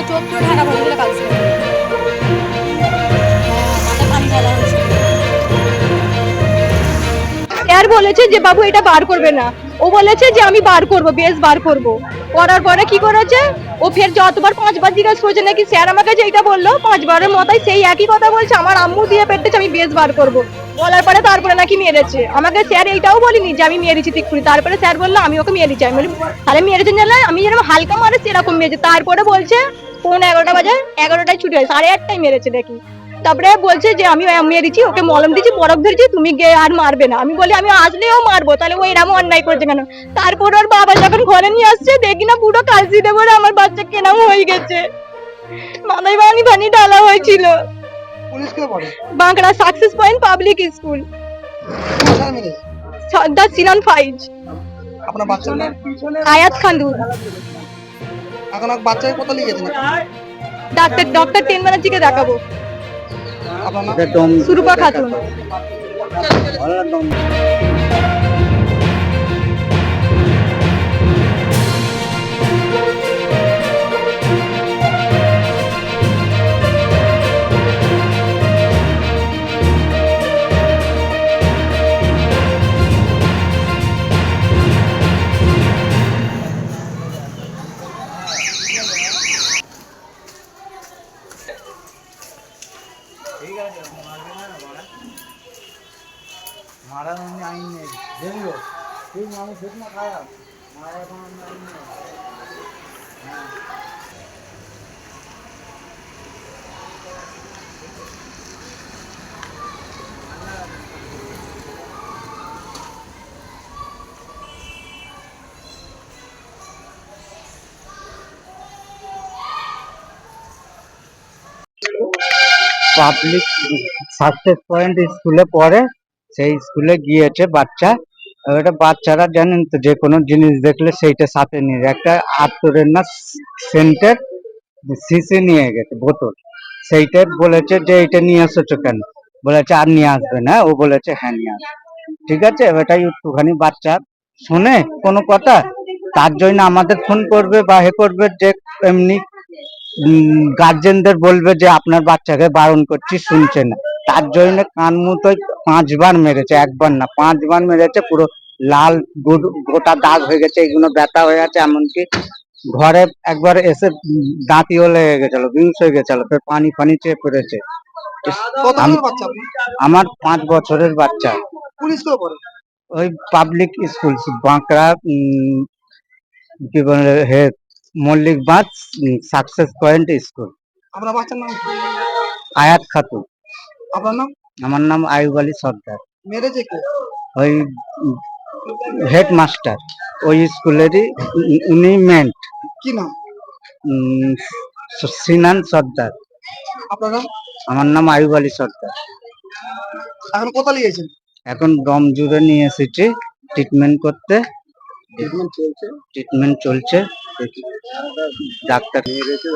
চোখ পুরো ঢাকা পড়ে গেলে কাজ করে। মাথায় পানি ঢালা হয়েছিল। স্যার বলেছে যে বাবু এটা বার করবে না, ও বলেছে যে আমি বার করব, বেশ বার করব। করার পরে কি করেছে, ও ফের যতবার 5বার জিজ্ঞাসা করেছে নাকি স্যার আমাকে যেটা বললো 5বারের মাথায় সেই একই কথা বলছে, আমার আম্মু দিয়ে পেটেছে আমি বেশ বার করব। বলার পরে তারপরে নাকি মেরেছে আমাকে। স্যার এইটাও বলিনি যে আমি মেরেছি তিকুড়ি। তারপরে স্যার বললো আমি ওকে মেরেছি। আমি বলি তাহলে মেরেছেন জানলে আমি যেরকম হালকা মারে সেরকম মেরেছে। তারপরে বলছে 11:30 বাজে, 11টায় ছুটি হয়, 8:30টায় মেরেছে নাকি। তারপরে বলছে যে আমি মেরেছি, ওকে মলম দিয়েছি, বরফ ধরেছি, তুমি গিয়ে আর মারবে না। আমি বলি আমি আসলেও মারবো, তাহলে ও এরকম অন্যায় করেছে কেন। তারপর ওর বাবা যখন ঘরে নিয়ে আসছে দেখি না পুরো কালসিটে ভরে আমার বাচ্চা কেনাম হয়ে গেছে, মাথায় পানি পানি ঢালা হয়েছিল। Bankra success point public school, সর্দার সিনান ফাইজ। আপনার বাচ্চার নাম? আয়াত খান্দুর। এখন বাচ্চাকে কোথায় নিয়ে গেছেন? ডক্টর টেন ব্যানার্জিকে দেখাবো। আপনার নাম? সুরূপা খাতুন। মারা আইন নেই দেখলো ঠিক মানুষ ঠিক না খারাপ মারা এখন আইন নেই। পাবলিক সাকসেস পয়েন্ট স্কুলে পড়ে, সেই স্কুলে গিয়েছে বাচ্চা। ওটা বাচ্চারা জানেন তো যে কোনো জিনিস দেখলে সেইটা সাথে নিয়ে যায়। একটা আতরের না সেন্টের শিশি নিয়ে গেছে বোতল, সেইটা বলেছে যে এইটা নিয়ে এসেছো কেন, বলেছে আর নিয়ে আসবে না। ও বলেছে হ্যাঁ নিয়ে আসবে। ঠিক আছে, ওটাই একটুখানি বাচ্চা শুনে কোনো কথা, তার জন্য আমাদের ফোন করবে বা হে করবে যে এমনি গার্জেনদের বলবে যে আপনার বাচ্চাকে বারণ করছি শুনছে না, তার জন্য কান মুতোয় 5বার মেরেছে, একবার না 5বার মেরেছে। পুরো লাল গোটা দাগ হয়ে গেছে, এগুলো ব্যথা হয়ে আছে। এমনকি ঘরে একবার এসে দাঁতিও লেগে গেছিল, বিংশ হয়ে গেছিল, ফের পানি ফানি চেয়ে পড়েছে। আমার 5 বছরের বাচ্চা। ওই পাবলিক স্কুল বাঁকড়া কি বলে হে মল্লিক বাঁধ সাকসেস পয়েন্ট স্কুল। আপনার বাচ্চার নাম? আয়াত খাতুন। আপনার নাম? আমার নাম আয়ুব আলী সর্দার। মেরেছে কে? ওই হেডমাস্টার ওই স্কুলেরই, উনি মেন্ট। কি নাম? সিনান সর্দার। আপনার নাম? আমার নাম আয়ুব আলী সর্দার। এখন কোথায় নিয়েছেন? এখন দম জুড়ে নিয়ে এসেছি ট্রিটমেন্ট করতে। ট্রিটমেন্ট চলছে। ডাক্তার নিয়ে গেছে।